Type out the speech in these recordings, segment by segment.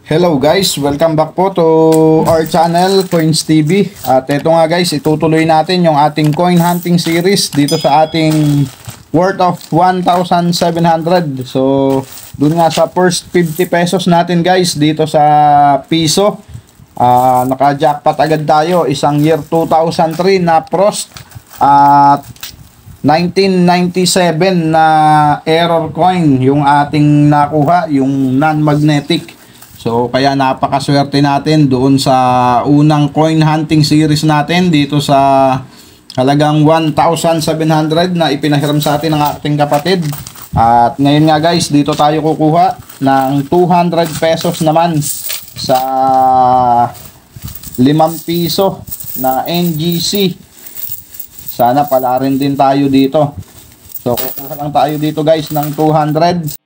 Hello guys, welcome back po to our channel, Coins TV. At ito nga guys, itutuloy natin yung ating coin hunting series dito sa ating worth of 1,700. So, dun nga sa first 50 pesos natin guys, dito sa piso. Naka-jackpot agad tayo, isang year 2003 na Frost at 1997 na error coin yung ating nakuha, yung non-magnetic. So, kaya napakaswerte natin doon sa unang coin hunting series natin dito sa halagang 1,700 na ipinahiram sa atin ng ating kapatid. At ngayon nga guys, dito tayo kukuha ng 200 pesos naman sa 5 piso na NGC. Sana pala rin din tayo dito. So, kukuha lang tayo dito guys ng 200.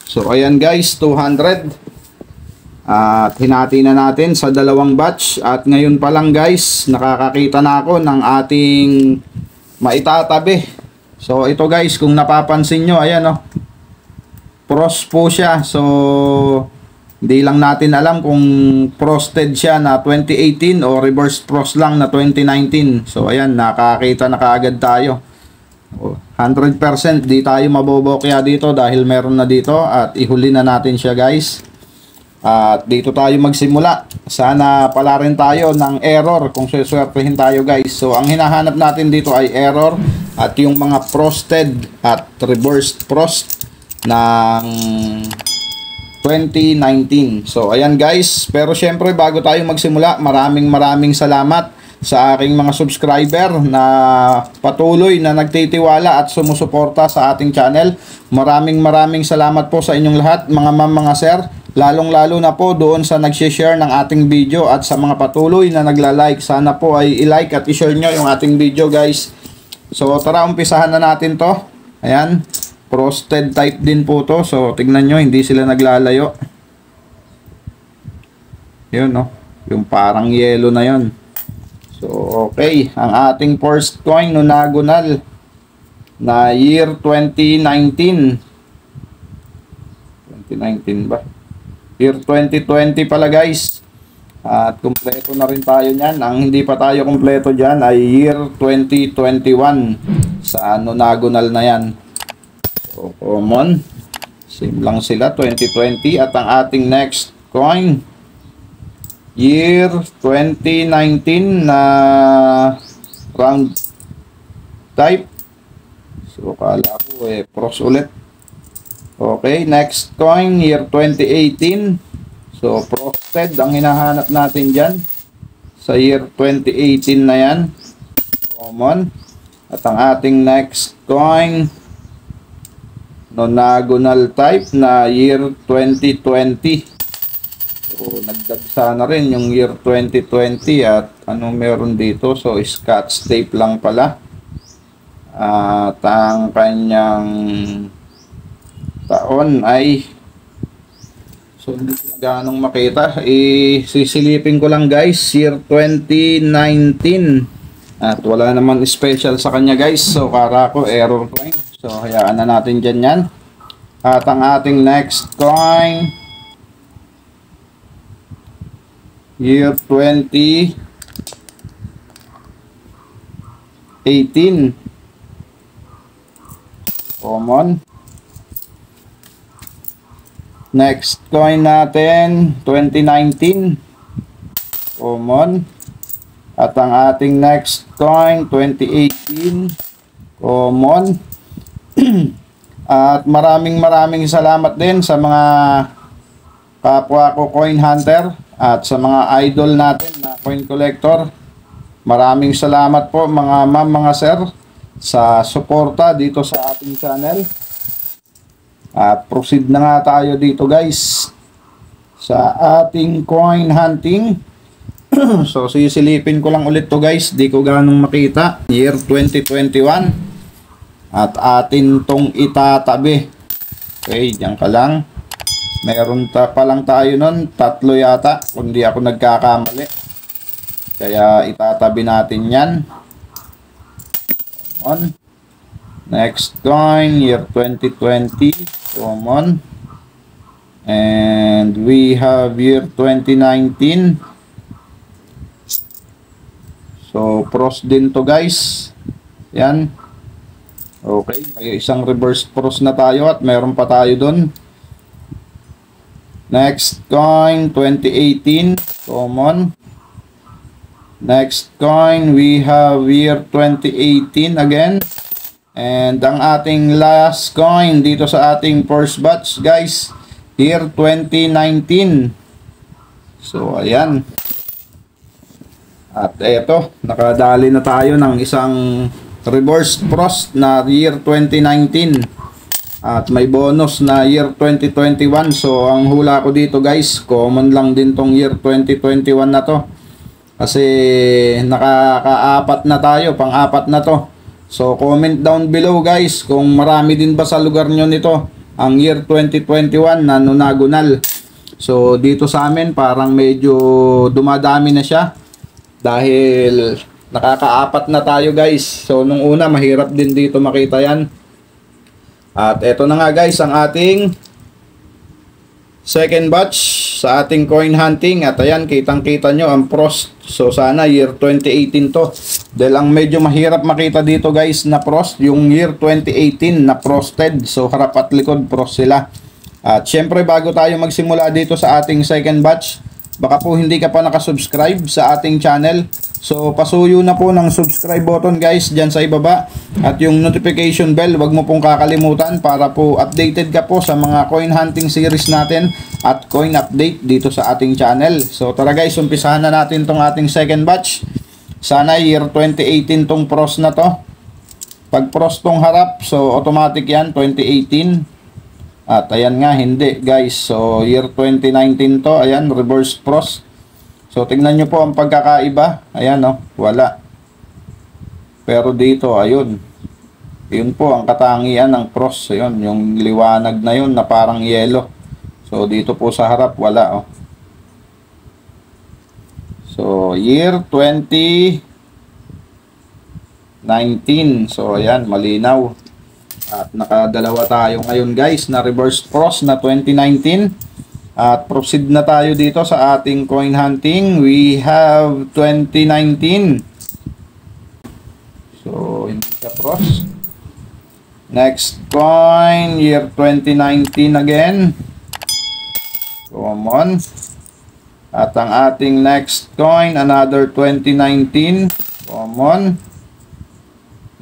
So ayan guys, 200 at hinati na natin sa dalawang batch. At ngayon pa lang guys, nakakakita na ako ng ating maitatabi. So ito guys, kung napapansin nyo, ayan o, frost po siya. So hindi lang natin alam kung frosted siya na 2018 o reverse frost lang na 2019. So ayan, nakakita na kaagad tayo. 100% di tayo mabobokya dito dahil meron na dito at ihuli na natin siya guys. At dito tayo magsimula. Sana pala rin tayo ng error kung suswertehin tayo guys. So ang hinahanap natin dito ay error at yung mga frosted at reversed frost ng 2019. So ayan guys, pero syempre bago tayo magsimula, maraming salamat sa aking mga subscriber na patuloy na nagtitiwala at sumusuporta sa ating channel. Maraming salamat po sa inyong lahat mga ma'am, mga sir, lalong-lalo na po doon sa nag-share ng ating video at sa mga patuloy na nagla-like. Sana po ay i-like at i-share nyo yung ating video guys. So tara, umpisahan na natin to. Ayan, frosted type din po to. So tignan nyo, hindi sila naglalayo. Yun no, yung parang yellow na yun. So, okay. Ang ating first coin, nonagonal na year 2019. 2019 ba? Year 2020 pala guys. At kumpleto na rin tayo niyan. Ang hindi pa tayo kumpleto dyan ay year 2021 sa nonagonal na yan. So, common. Same lang sila, 2020. At ang ating next coin, year 2019 na round type. So kala ko frost ulit. Okay, next coin, year 2018. So frosted ang hinahanap natin dyan sa year 2018 na yan, common. At ang ating next coin, nonagonal type na year 2020. So, nagdagsa na rin yung year 2020 at ano meron dito. So, scotch tape lang pala. At ang kanyang taon ay, so hindi ko ganong makita. Sisilipin ko lang guys, year 2019. At wala naman special sa kanya guys. So, kara ko error coin. So, hayaan na natin dyan yan. At ang ating next coin, year 2018, common. Next coin natin, 2019, common. At ang ating next coin, 2018, common. At maraming salamat din sa mga kapwa ko coin hunter at sa mga idol natin na coin collector. Maraming salamat po mga ma'am, mga sir, sa suporta dito sa ating channel. At proceed na nga tayo dito guys sa ating coin hunting. So sisilipin ko lang ulit to guys, di ko ganong makita. Year 2021. At atin tong itatabi. Okay, diyan ka lang. Meron pa lang tayo nun, 3 yata, kung di ako nagkakamali. Kaya itatabi natin yan. On. Next coin, year 2020, common. And we have year 2019. So, pros din to guys. Yan. Okay, may isang reverse pros na tayo at meron pa tayo dun. Next coin, 2018, common. Next coin, we have year 2018 again. And ang ating last coin dito sa ating first batch, guys, year 2019. So, ayan. At eto, nakadali na tayo ng isang reverse pros na year 2019. At may bonus na year 2021. So ang hula ko dito guys, common lang din tong year 2021 na to. Kasi nakaka-apat na tayo, pang-apat na to. So comment down below guys kung marami din ba sa lugar nyo nito ang year 2021 na nonagonal. So dito sa amin parang medyo dumadami na siya. Dahil nakaka-apat na tayo guys. So nung una mahirap din dito makita yan. At eto na nga guys ang ating second batch sa ating coin hunting. At ayan, kitang kita nyo ang pros. So sana year 2018 to. Dahil ang medyo mahirap makita dito guys na pros, yung year 2018 na frosted. So harap at likod pros sila. At syempre bago tayo magsimula dito sa ating second batch, baka po hindi ka pa nakasubscribe sa ating channel. So pasuyo na po ng subscribe button guys dyan sa ibaba. At yung notification bell, wag mo pong kakalimutan para po updated ka po sa mga coin hunting series natin at coin update dito sa ating channel. So tara guys, umpisahan na natin tong ating second batch. Sana year 2018 tong pros na to. Pag pros tong harap, so automatic yan 2018. At ayan nga, hindi guys. So year 2019 to, ayan, reverse pros. So tingnan nyo po ang pagkakaiba. Ayan o, wala. Pero dito, ayun. Yun po ang katangian ng pros. Ayun, yung liwanag na yun na parang yellow. So dito po sa harap, wala o. So year 2019. So ayan, malinaw. At nakadalawa tayo ngayon guys na reverse pros na 2019. At proceed na tayo dito sa ating coin hunting. We have 2019. So hindi siya pros. Next coin, year 2019 again. Common. At ang ating next coin, another 2019. Common.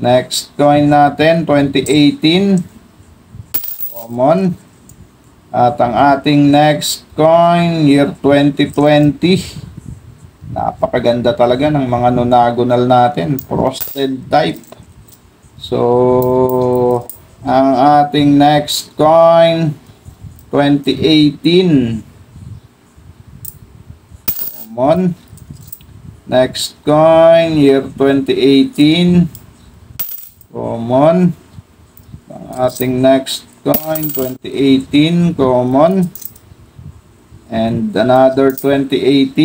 Next coin natin, 2018. Common. At ang ating next coin, year 2020. Napakaganda talaga ng mga nonagonal natin. Frosted type. So, ang ating next coin, 2018. Common. Next coin, year 2018. Common. Ang ating next coin 2018 common, and another 2018.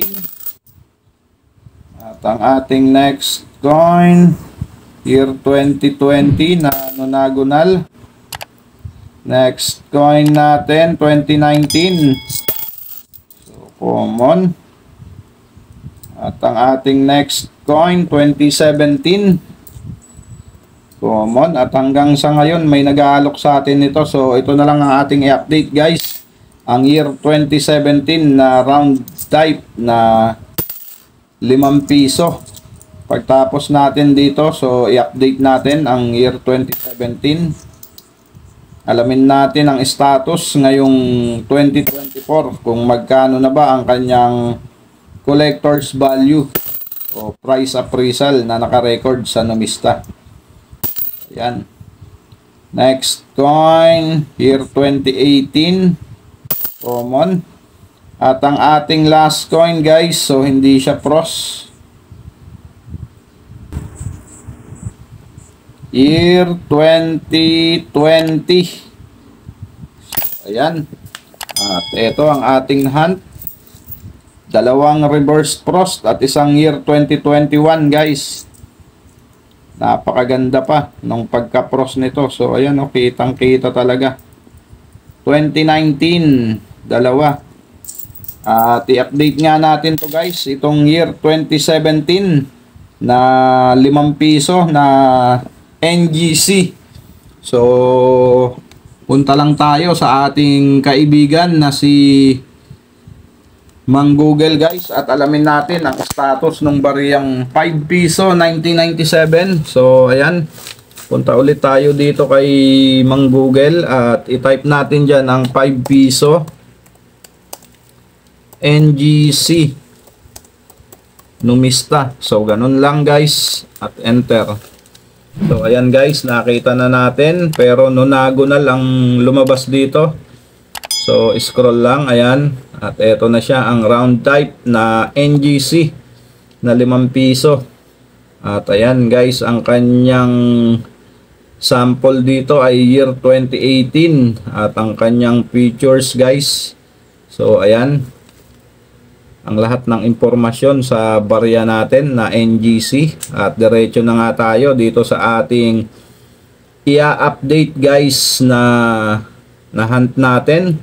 At ang ating next coin year 2020 na nonagonal. Next coin natin 2019. So common. At ang ating next coin 2017 common. At hanggang sa ngayon may nag-aalok sa atin nito. So ito na lang ang ating i-update guys. Ang year 2017 na round type na 5 piso. Pagtapos natin dito, so i-update natin ang year 2017. Alamin natin ang status ngayong 2024 kung magkano na ba ang kanyang collector's value o price appraisal na naka-record sa Numista. Yan. Next coin, year 2018. Common. At ang ating last coin guys, so hindi siya pros. Year 2020. Ayan. At ito ang ating hunt. Dalawang reverse frost at isang year 2021 guys. Napakaganda pa nung pagka-frost nito. So ayan o, kitang kita talaga. 2019, dalawa. At i-update nga natin to guys. Itong year 2017 na 5 piso na NGC. So punta lang tayo sa ating kaibigan na si Mang Google guys at alamin natin ang status ng bariyang 5 piso 1997. So ayan, punta ulit tayo dito kay Mang Google at i-type natin dyan ang 5 piso NGC Numista. So ganun lang guys at enter. So ayan guys, nakita na natin pero nonago na lang lumabas dito. So scroll lang, ayan. At eto na siya, ang round type na NGC na 5 piso. At ayan guys, ang kanyang sample dito ay year 2018. At ang kanyang features guys. So ayan, ang lahat ng impormasyon sa barya natin na NGC. At diretso na nga tayo dito sa ating i-update guys na hunt natin.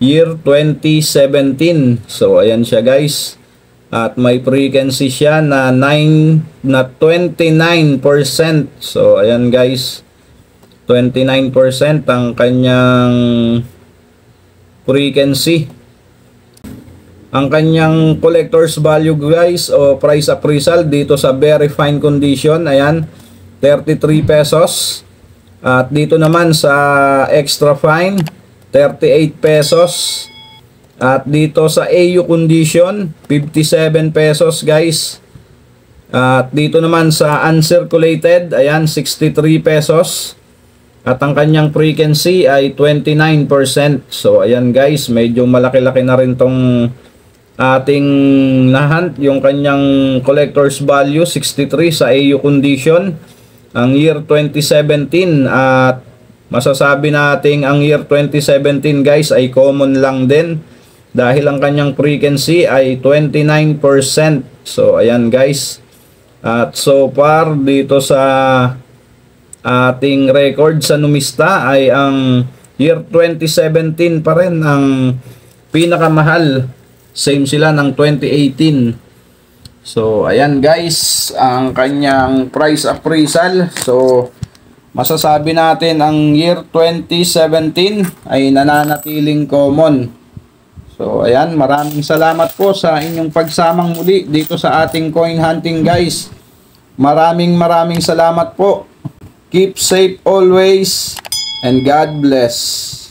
Year 2017. So ayan siya guys. At may frequency siya na 29%. So ayan guys, 29% ang kanyang frequency. Ang kanyang collector's value guys o price appraisal dito sa very fine condition, ayan, 33 pesos. At dito naman sa extra fine, 38 pesos. At dito sa AU condition, 57 pesos guys. At dito naman sa uncirculated, ayan, 63 pesos. At ang kanyang frequency ay 29%. So ayan guys, medyo malaki-laki na rin tong ating nahunt. Yung kanyang collector's value 63 sa AU condition, ang year 2017. At masasabi nating ang year 2017 guys ay common lang din dahil ang kanyang frequency ay 29%. So ayan guys. At so far dito sa ating record sa Numista ay ang year 2017 pa rin ang pinakamahal. Same sila ng 2018. So ayan guys, ang kanyang price appraisal. So masasabi natin ang year 2017 ay nananatiling common. So ayan, maraming salamat po sa inyong pagsamang muli dito sa ating coin hunting guys. Maraming salamat po. Keep safe always and God bless.